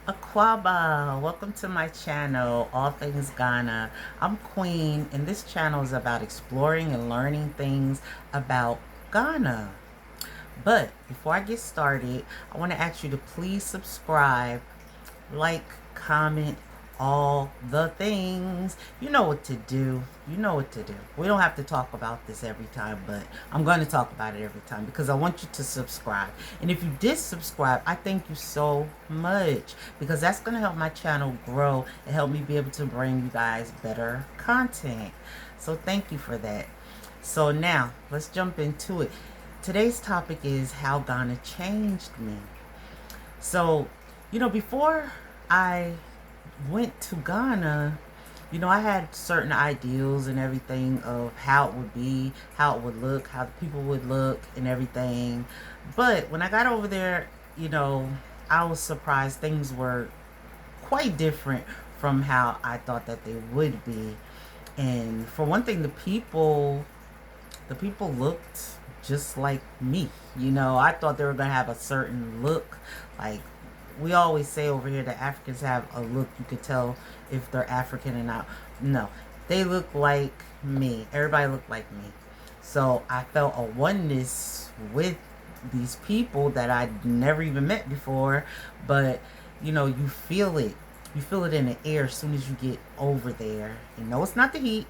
Aquaba, welcome to my channel, All Things Ghana. I'm Queen, and this channel is about exploring and learning things about Ghana. But before I get started, I want to ask you to please subscribe, like, comment, all the things. You know what to do. You know what to do. We don't have to talk about this every time, but I'm going to talk about it every time because I want you to subscribe. And if you did subscribe, I thank you so much because that's going to help my channel grow and help me be able to bring you guys better content. So thank you for that. So now let's jump into it. Today's topic is how Ghana changed me. So, before I went to Ghana, I had certain ideals and everything of how it would be, how it would look, how the people would look, and everything. But when I got over there, you know, I was surprised things were quite different from how I thought that they would be. And for one thing, the people looked just like me. I thought they were gonna have a certain look. Like we always say over here that Africans have a look you could tell if they're African or not. No. They look like me. Everybody looked like me. So I felt a oneness with these people that I'd never even met before. But you feel it. You feel it in the air as soon as you get over there. No, it's not the heat.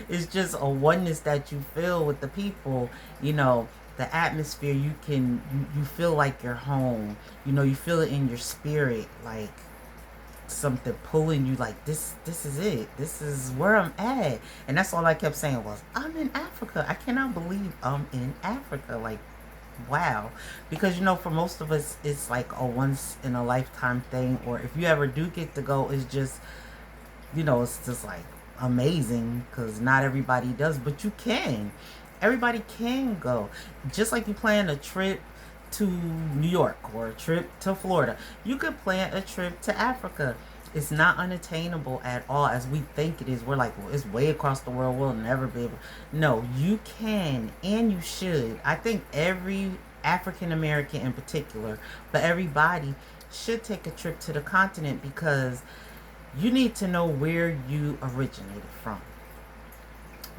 It's just a oneness that you feel with the people. The atmosphere, you feel like you're home. You feel it in your spirit, like something pulling you, like this is it. This is where I'm at. And that's all I kept saying was, I'm in Africa. I cannot believe I'm in Africa. Like, wow. Because for most of us it's like a once in a lifetime thing, or if you ever do get to go, it's just it's just like amazing because not everybody does, but you can. Everybody can go. Just like you plan a trip to New York or a trip to Florida, you could plan a trip to Africa. It's not unattainable at all as we think it is. We're like, well, it's way across the world. We'll never be able. No, you can and you should. I think every African American in particular, but everybody should take a trip to the continent because you need to know where you originated from.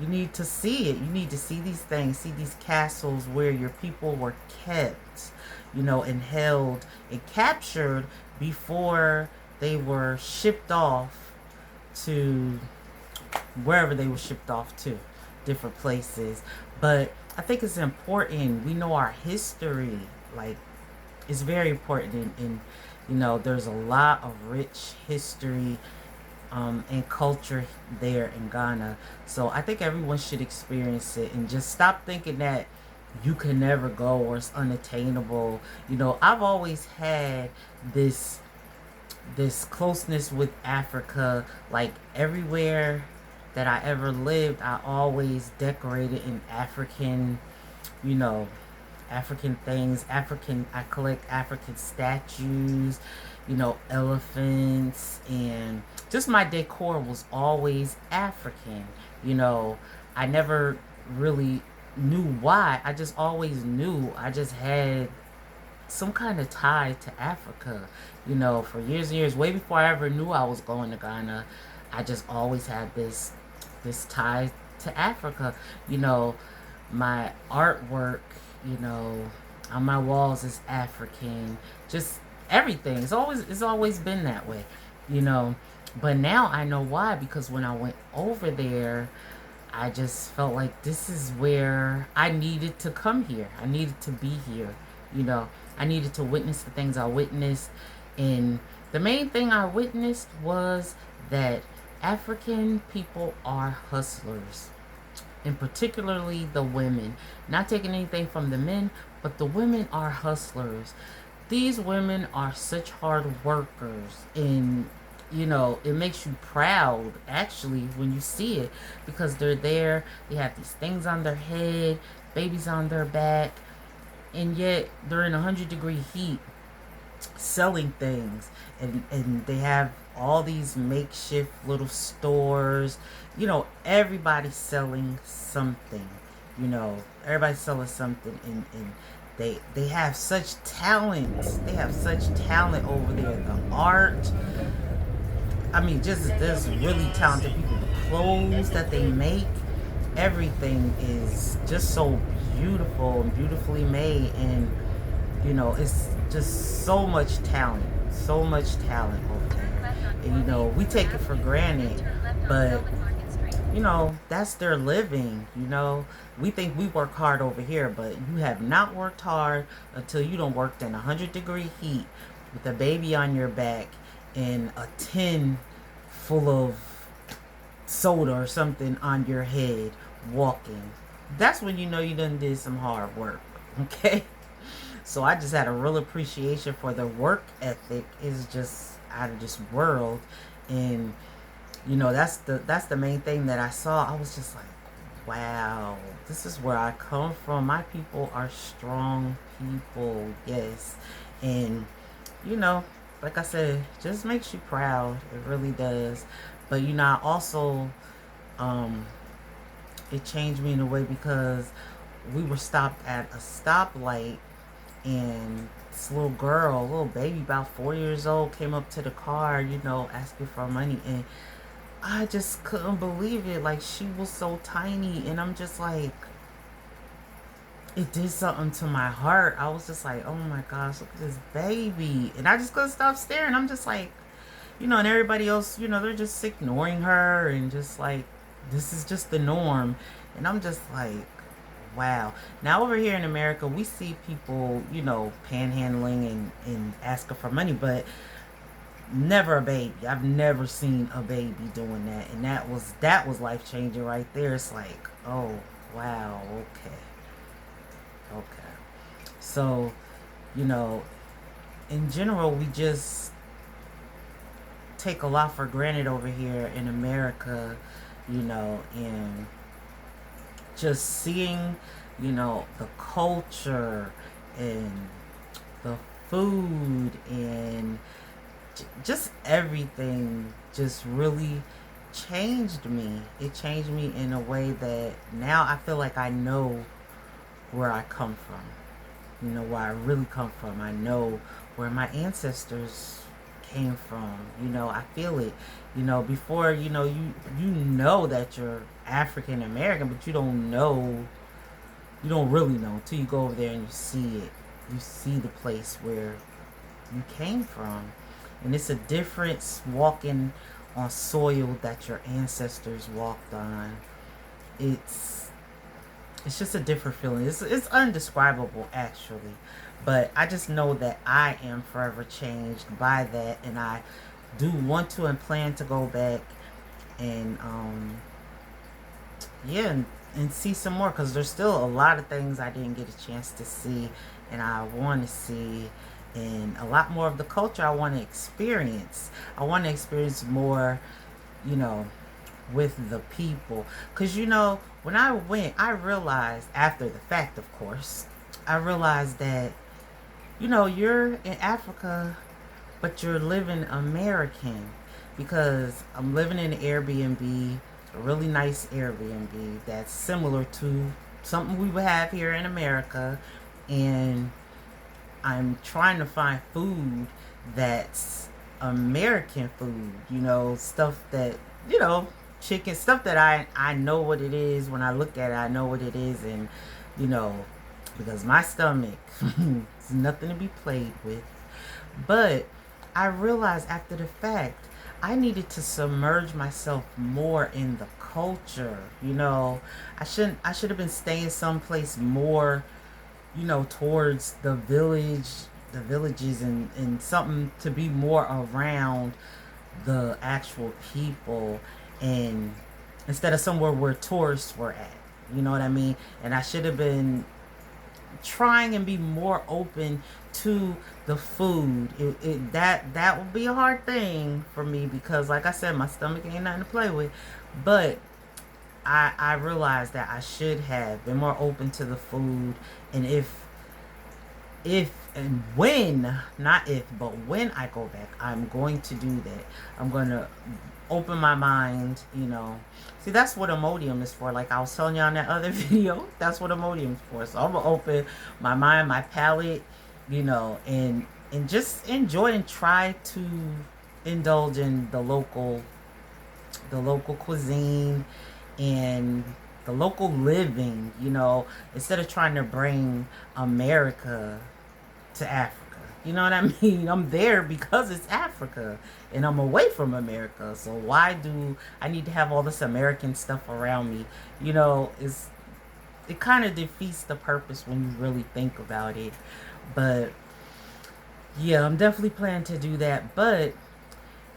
You need to see it. You need to see these things, see these castles where your people were kept, and held and captured before they were shipped off to wherever they were shipped off to, different places. But I think it's important. We know our history. Like, it's very important. And there's a lot of rich history and culture there in Ghana. So I think everyone should experience it and just stop thinking that you can never go or it's unattainable. I've always had this closeness with Africa. Like everywhere that I ever lived, I always decorated in African, you know, African things. I collect African statues, elephants, and just my decor was always African. You know, I never really knew why. I just always knew. I just had some kind of tie to Africa. For years and years, way before I ever knew I was going to Ghana, I just always had this tie to Africa. My artwork, you know, on my walls is African. Just everything. It's always been that way, you know. But now I know why, because when I went over there, I just felt like this is where I needed to come here. I needed to be here, you know. I needed to witness the things I witnessed. And the main thing I witnessed was that African people are hustlers, and particularly the women. Not taking anything from the men, but the women are hustlers. These women are such hard workers, and it makes you proud actually when you see it, because they're there, they have these things on their head, babies on their back, and yet they're in 100-degree heat selling things, and they have all these makeshift little stores. Everybody's selling something. Everybody's selling something, and They have such talent. They have such talent over there. The art, I mean, just there's really talented people. The clothes that they make, everything is just so beautiful and beautifully made, and it's just so much talent over there. And we take it for granted, but that's their living. We think we work hard over here, but you have not worked hard until you don't worked in 100-degree heat with a baby on your back and a tin full of soda or something on your head walking. That's when you done did some hard work. Okay? So I just had a real appreciation for their work ethic is just out of this world. And that's the main thing that I saw. I was just like, wow, this is where I come from. My people are strong people, yes. And like I said, just makes you proud. It really does. But I also um it changed me in a way because we were stopped at a stoplight, and this little girl, little baby about 4 years old, came up to the car, asking for money, and I just couldn't believe it. Like, she was so tiny, and I'm just like, it did something to my heart. I was just like, oh my gosh, look at this baby. And I just couldn't stop staring. I'm just like, and everybody else, they're just ignoring her and just like, this is just the norm. And I'm just like, wow. Now, over here in America, we see people, panhandling and asking for money, but never a baby. I've never seen a baby doing that. And that was life changing right there. It's like, oh wow, okay. Okay. So, you know, in general, we just take a lot for granted over here in America, and just seeing, the culture and the food and just everything just really changed me. It changed me in a way that now I feel like I know where I come from. Where I really come from. I know where my ancestors came from. I feel it. Before, you know that you're African American, but you don't really know until you go over there and you see it. You see the place where you came from. And it's a difference walking on soil that your ancestors walked on. It's just a different feeling. It's undescribable, actually. But I just know that I am forever changed by that, and I do want to and plan to go back and yeah, and see some more, because there's still a lot of things I didn't get a chance to see, and I want to see, and a lot more of the culture I want to experience. I want to experience more, you know, with the people. Because, when I went, I realized, after the fact, of course, I realized that, you're in Africa, but you're living American. Because I'm living in an Airbnb, a really nice Airbnb that's similar to something we would have here in America. And I'm trying to find food that's American food, stuff that, chicken, stuff that I know what it is. When I look at it, I know what it is. And, because my stomach is nothing to be played with. But I realized after the fact, I needed to submerge myself more in the culture. I should have been staying someplace more, towards the villages, and something to be more around the actual people, and instead of somewhere where tourists were at. You know what I mean? And I should have been trying and be more open to the food. That would be a hard thing for me, because like I said, my stomach ain't nothing to play with. But I realized that I should have been more open to the food. And if And when, not if, but when I go back, I'm going to do that. I'm going to open my mind, you know. See, that's what Imodium is for. Like I was telling you on that other video, that's what Imodium is for. So I'm going to open my mind, my palate, you know, and just enjoy and try to indulge in the local cuisine and the local living, you know, instead of trying to bring America to Africa. You know what I mean? I'm there because it's Africa and I'm away from America. So why do I need to have all this American stuff around me? You know, it kind of defeats the purpose when you really think about it. But yeah, I'm definitely planning to do that. But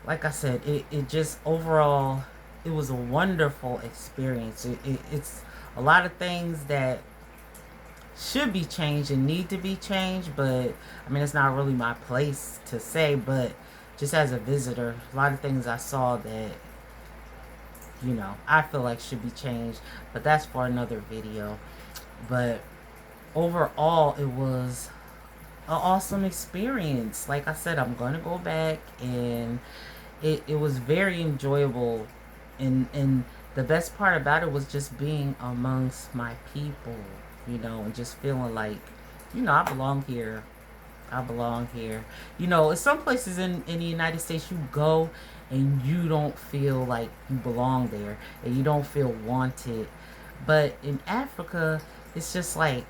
like I said, it just overall, it was a wonderful experience. It's a lot of things that should be changed and need to be changed, but I mean, it's not really my place to say. But just as a visitor, a lot of things I saw that, you know, I feel like should be changed, but that's for another video. But overall, it was an awesome experience. Like I said, I'm gonna go back, and it was very enjoyable, and the best part about it was just being amongst my people, you know, and just feeling like, you know, I belong here. I belong here. You know, some places in the United States you go and you don't feel like you belong there and you don't feel wanted. But in Africa, it's just like,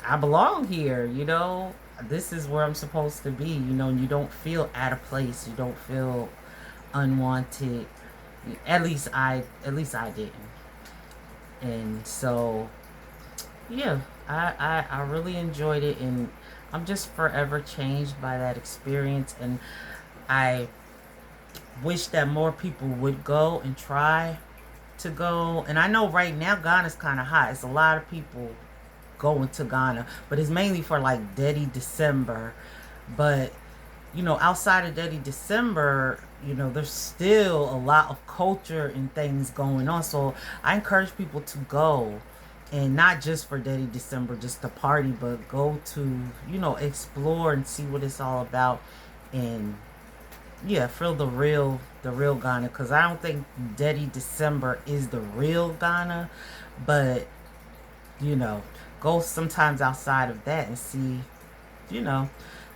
I belong here, you know. This is where I'm supposed to be, you know, and you don't feel out of place. You don't feel unwanted. At least I didn't. And so yeah, I really enjoyed it, and I'm just forever changed by that experience. And I wish that more people would go and try to go. And I know right now Ghana's kind of hot. It's a lot of people going to Ghana, but it's mainly for like Dirty December. But you know, outside of Dirty December, you know, there's still a lot of culture and things going on. So I encourage people to go, and not just for Dirty December, just to party, but go to, you know, explore and see what it's all about. And yeah, feel the real Ghana. Because I don't think Dirty December is the real Ghana, but you know, go sometimes outside of that and see, you know,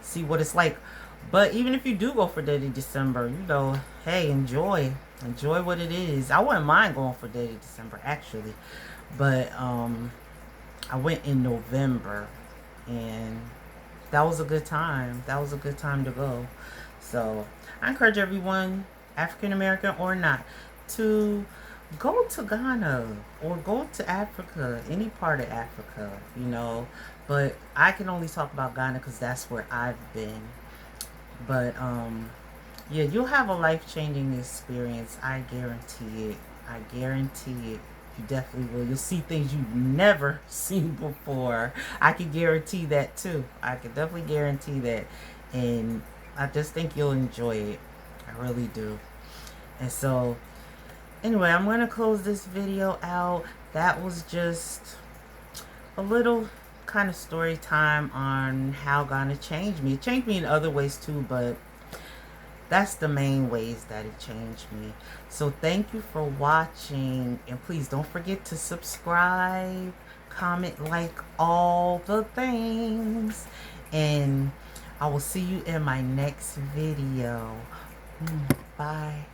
see what it's like. But even if you do go for Dirty December, you know, hey, enjoy what it is. I wouldn't mind going for Dirty December actually, but I went in November, and that was a good time. That was a good time to go. So I encourage everyone, African American or not, to go to Ghana or go to Africa, any part of Africa, you know. But I can only talk about Ghana because that's where I've been. But yeah, you'll have a life-changing experience. I guarantee it. I guarantee it. You definitely will. You'll see things you've never seen before. I can guarantee that too. I can definitely guarantee that. And I just think you'll enjoy it. I really do. And so, anyway, I'm going to close this video out. That was just a little kind of story time on how Ghana changed me. It changed me in other ways too, but that's the main ways that it changed me. So thank you for watching, and please don't forget to subscribe, comment, like, all the things, and I will see you in my next video. Bye.